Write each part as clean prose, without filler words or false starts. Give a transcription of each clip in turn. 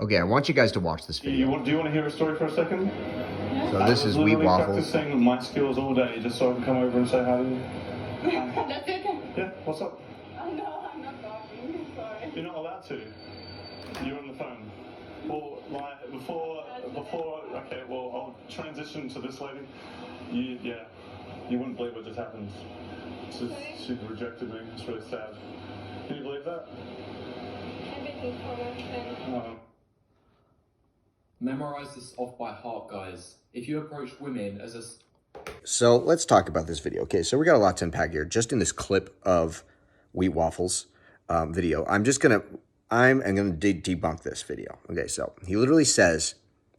Okay, I want you guys to watch this video. Do you want to hear a story for a second? So this is Wheat Waffles. Practicing my skills all day just so I can come over and say hi to you. That's it? Yeah, what's up? No, I'm not talking. Sorry. You're not allowed to. You're on the phone. Well, like, before, okay, well, I'll transition to this lady. You wouldn't believe what just happened. She rejected me. It's really sad. Can you believe that? Everything for my friend. Memorize this off by heart, guys. If you approach women as a... So let's talk about this video. Okay, so we got a lot to unpack here. Just in this clip of Wheat Waffles video, I'm gonna debunk this video. Okay, so he literally says,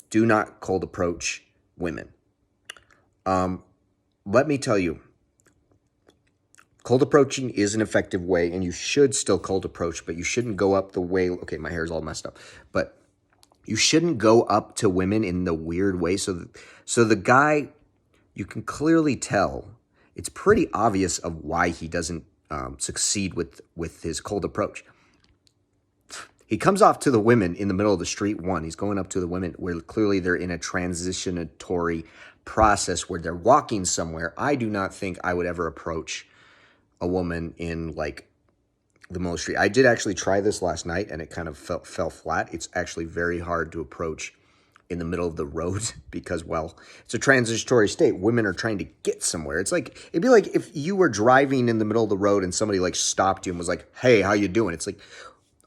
"Do not cold approach women." Let me tell you, cold approaching is an effective way, and you should still cold approach, but you shouldn't go up the way. Okay, my hair's all messed up, but you shouldn't go up to women in the weird way. So the guy, you can clearly tell, it's pretty obvious of why he doesn't succeed with his cold approach. He comes off to the women in the middle of the street. He's going up to the women where clearly they're in a transitionatory process where they're walking somewhere. I do not think I would ever approach a woman in like the middle of the street. I did actually try this last night and it kind of fell flat. It's actually very hard to approach in the middle of the road because, well, it's a transitory state. Women are trying to get somewhere. It's like, it'd be like if you were driving in the middle of the road and somebody like stopped you and was like, "Hey, how you doing?" It's like,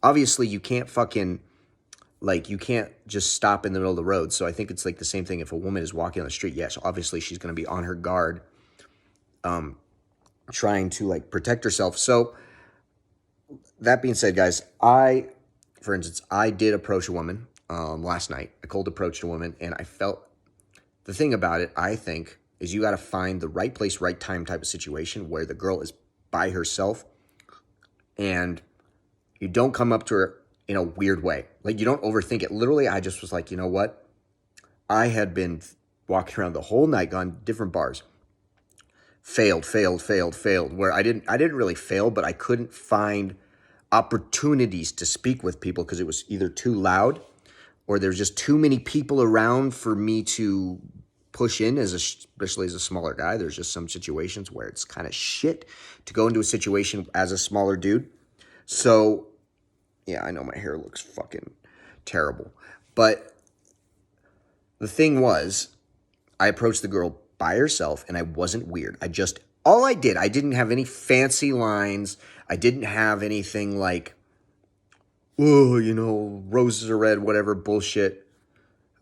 obviously you can't you can't just stop in the middle of the road. So I think it's like the same thing if a woman is walking on the street. Yes, obviously she's going to be on her guard, trying to like protect herself. So that being said, guys, for instance, I did approach a woman last night. I cold approached a woman, and I felt the thing about it, I think, is you got to find the right place, right time type of situation where the girl is by herself, and you don't come up to her in a weird way. Like, you don't overthink it. Literally, I just was like, you know what? I had been walking around the whole night, gone different bars. Failed. Where I didn't really fail, but I couldn't find opportunities to speak with people because it was either too loud or there's just too many people around for me to push in, especially as a smaller guy. There's just some situations where it's kind of shit to go into a situation as a smaller dude. So, yeah, I know my hair looks fucking terrible. But the thing was, I approached the girl by herself and I wasn't weird. I didn't have any fancy lines. I didn't have anything like, oh, roses are red, whatever bullshit.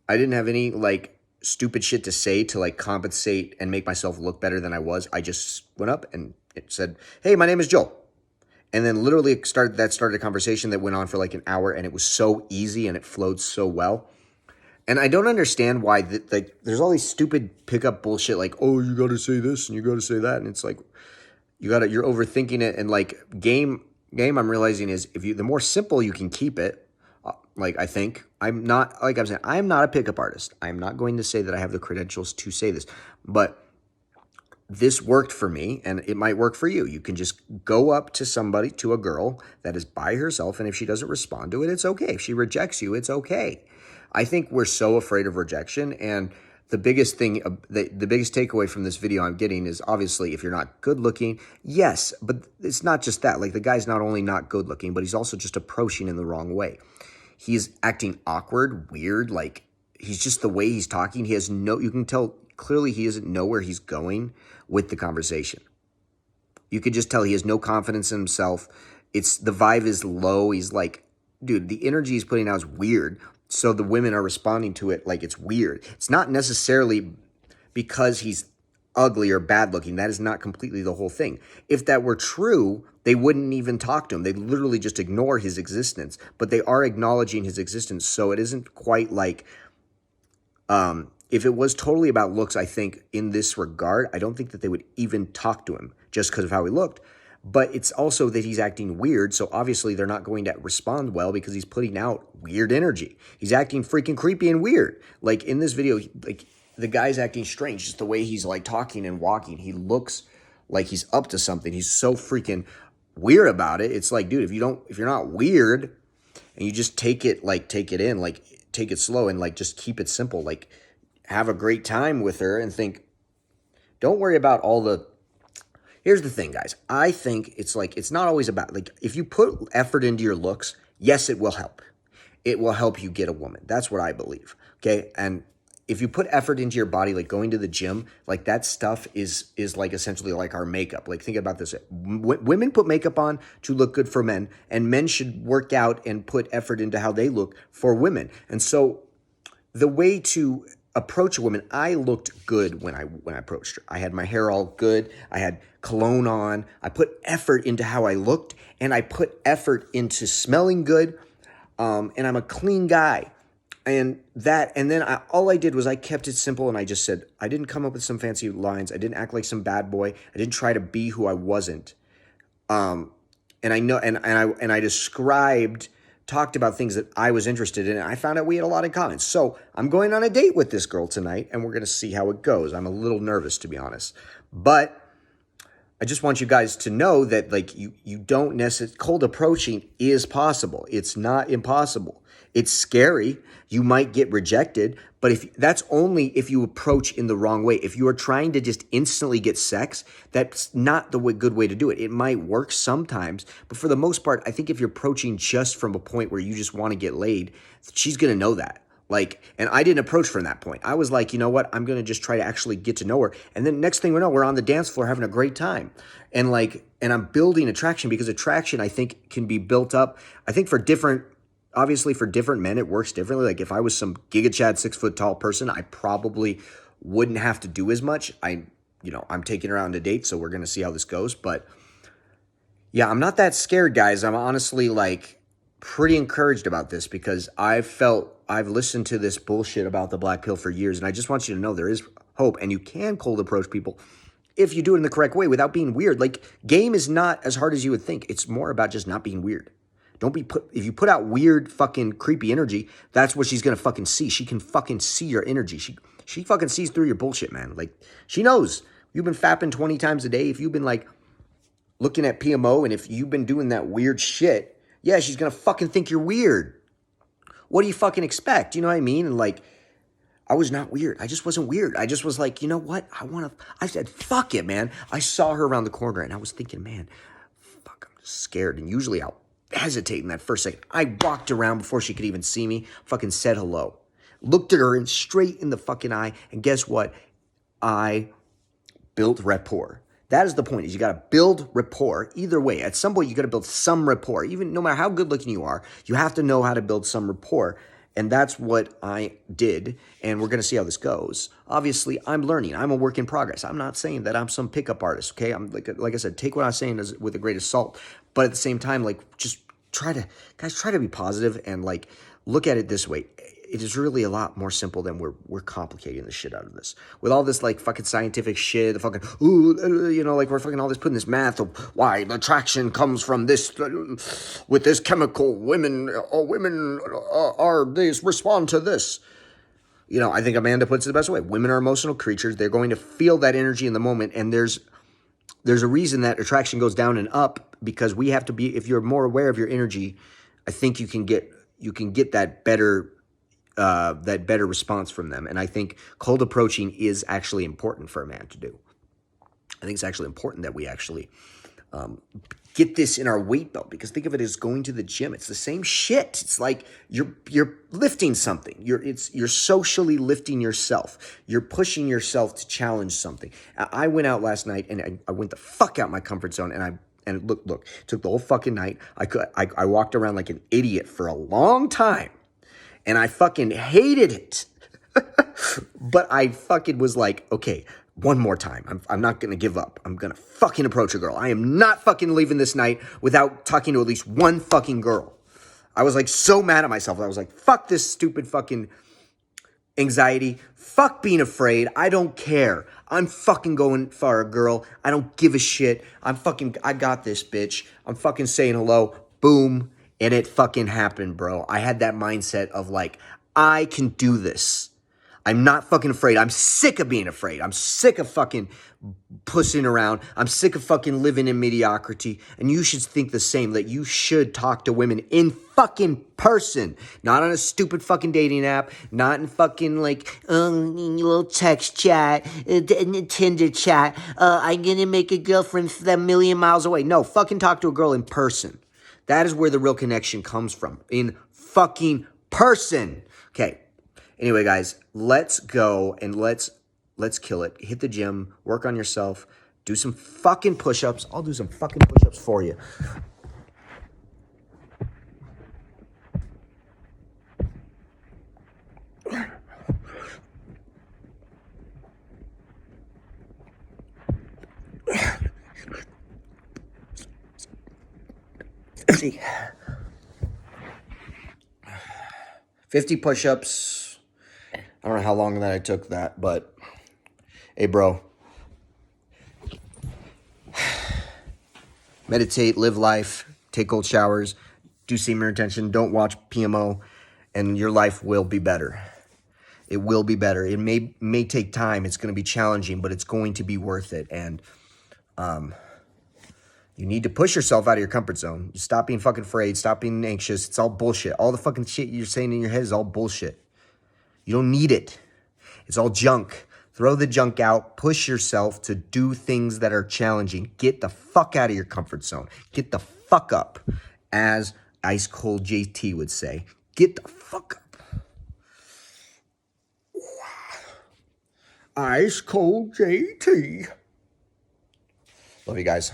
I didn't have any like stupid shit to say to like compensate and make myself look better than I was. I just went up and it said, "Hey, my name is Joel." And then literally started a conversation that went on for like an hour, and it was so easy and it flowed so well. And I don't understand why there's all these stupid pickup bullshit like, "Oh, you got to say this and you got to say that." And it's like, you're overthinking it. And like game I'm realizing is the more simple you can keep it, like I think I'm not a pickup artist. I'm not going to say that I have the credentials to say this, but this worked for me and it might work for you. You can just go up to a girl that is by herself, and if she doesn't respond to it, it's okay. If she rejects you, it's okay. I think we're so afraid of rejection, and the biggest thing, the biggest takeaway from this video I'm getting is obviously if you're not good looking, yes, but it's not just that. Like the guy's not only not good looking, but he's also just approaching in the wrong way. He's acting awkward, weird, like he's just the way he's talking. You can tell clearly he doesn't know where he's going with the conversation. You could just tell he has no confidence in himself. The vibe is low. He's like, dude, the energy he's putting out is weird. So the women are responding to it like it's weird. It's not necessarily because he's ugly or bad looking. That is not completely the whole thing. If that were true, they wouldn't even talk to him. They'd literally just ignore his existence. But they are acknowledging his existence. So it isn't quite like, if it was totally about looks, I think in this regard, I don't think that they would even talk to him just because of how he looked. But it's also that he's acting weird, so obviously they're not going to respond well because he's putting out weird energy. He's acting freaking creepy and weird. Like in this video, like the guy's acting strange, just the way he's like talking and walking. He looks like he's up to something. He's so freaking weird about it. It's like, dude, if you're not weird and you just take it in, like take it slow and like just keep it simple. Like have a great time with her and think, don't worry about all the. Here's the thing, guys. I think it's like, it's not always about, like, if you put effort into your looks, yes, it will help. It will help you get a woman. That's what I believe. Okay. And if you put effort into your body, like going to the gym, like that stuff is like essentially like our makeup. Like think about this. Women put makeup on to look good for men, and men should work out and put effort into how they look for women. And so the way to approach a woman, I looked good when I approached her. I had my hair all good. I had cologne on. I put effort into how I looked, and I put effort into smelling good. And I'm a clean guy. And then all I did was I kept it simple, and I just said, I didn't come up with some fancy lines. I didn't act like some bad boy. I didn't try to be who I wasn't. And I know, and I talked about things that I was interested in, and I found out we had a lot in common. So I'm going on a date with this girl tonight, and we're going to see how it goes. I'm a little nervous, to be honest. But I just want you guys to know that, like, you don't necessarily, cold approaching is possible. It's not impossible. It's scary. You might get rejected, but that's only if you approach in the wrong way. If you are trying to just instantly get sex, that's not the good way to do it. It might work sometimes, but for the most part, I think if you're approaching just from a point where you just want to get laid, she's going to know that. Like, and I didn't approach from that point. I was like, you know what? I'm going to just try to actually get to know her. And then next thing we know, we're on the dance floor having a great time. And I'm building attraction, because attraction, I think, can be built up. I think obviously for different men, it works differently. Like if I was some Giga Chad 6 foot tall person, I probably wouldn't have to do as much. I'm taking her out on a date, so we're going to see how this goes. But yeah, I'm not that scared, guys. I'm honestly like pretty encouraged about this, because I've listened to this bullshit about the black pill for years, and I just want you to know there is hope, and you can cold approach people if you do it in the correct way without being weird. Like, game is not as hard as you would think. It's more about just not being weird. If you put out weird fucking creepy energy, that's what she's gonna fucking see. She can fucking see your energy. She fucking sees through your bullshit, man. Like, she knows. You've been fapping 20 times a day. If you've been like looking at PMO, and if you've been doing that weird shit, yeah, she's gonna fucking think you're weird. What do you fucking expect? You know what I mean? And like, I was not weird. I just wasn't weird. I just was like, you know what? I said, fuck it, man. I saw her around the corner, and I was thinking, man, fuck, I'm just scared. And usually I'll hesitate in that first second. I walked around before she could even see me, fucking said hello, looked at her straight in the fucking eye, and guess what? I built rapport. That is the point, is you got to build rapport either way. At some point, you got to build some rapport. Even no matter how good looking you are, you have to know how to build some rapport. And that's what I did. And we're going to see how this goes. Obviously, I'm learning. I'm a work in progress. I'm not saying that I'm some pickup artist. Okay. I'm like I said, take what I'm saying with a grain of salt. But at the same time, like, just try to be positive and like look at it this way. It is really a lot more simple than we're complicating the shit out of this. With all this like fucking scientific shit, the fucking, like we're fucking all this putting this math of why the attraction comes from this, with this chemical, women they respond to this. I think Amanda puts it the best way. Women are emotional creatures. They're going to feel that energy in the moment. And there's a reason that attraction goes down and up, because we have to be, if you're more aware of your energy, I think you can get that better response from them. And I think cold approaching is actually important for a man to do. I think it's actually important that we actually get this in our weight belt, because think of it as going to the gym. It's the same shit. It's like you're lifting something. You're socially lifting yourself. You're pushing yourself to challenge something. I went out last night, and I went the fuck out my comfort zone, and look, took the whole fucking night. I walked around like an idiot for a long time. And I fucking hated it. But I fucking was like, okay, one more time. I'm not going to give up. I'm going to fucking approach a girl. I am not fucking leaving this night without talking to at least one fucking girl. I was like so mad at myself. I was like, fuck this stupid fucking anxiety. Fuck being afraid. I don't care. I'm fucking going for a girl. I don't give a shit. I got this, bitch. I'm fucking saying hello. Boom. And it fucking happened, bro. I had that mindset of like, I can do this. I'm not fucking afraid. I'm sick of being afraid. I'm sick of fucking pussing around. I'm sick of fucking living in mediocrity. And you should think the same, that you should talk to women in fucking person. Not on a stupid fucking dating app. Not in fucking like, little text chat, Tinder chat. I'm gonna make a girlfriend a million miles away. No, fucking talk to a girl in person. That is where the real connection comes from. In fucking person. Okay. Anyway, guys, let's go and let's kill it. Hit the gym, work on yourself, do some fucking push-ups. I'll do some fucking push-ups for you. See. 50 push-ups. I don't know how long that I took that, but hey, bro. Meditate, live life, take cold showers, do semen retention, don't watch PMO, and your life will be better. It will be better. It may take time. It's going to be challenging, but it's going to be worth it. And you need to push yourself out of your comfort zone. Stop being fucking afraid. Stop being anxious. It's all bullshit. All the fucking shit you're saying in your head is all bullshit. You don't need it. It's all junk. Throw the junk out. Push yourself to do things that are challenging. Get the fuck out of your comfort zone. Get the fuck up, as Ice Cold JT would say. Get the fuck up. Ice Cold JT. Love you guys.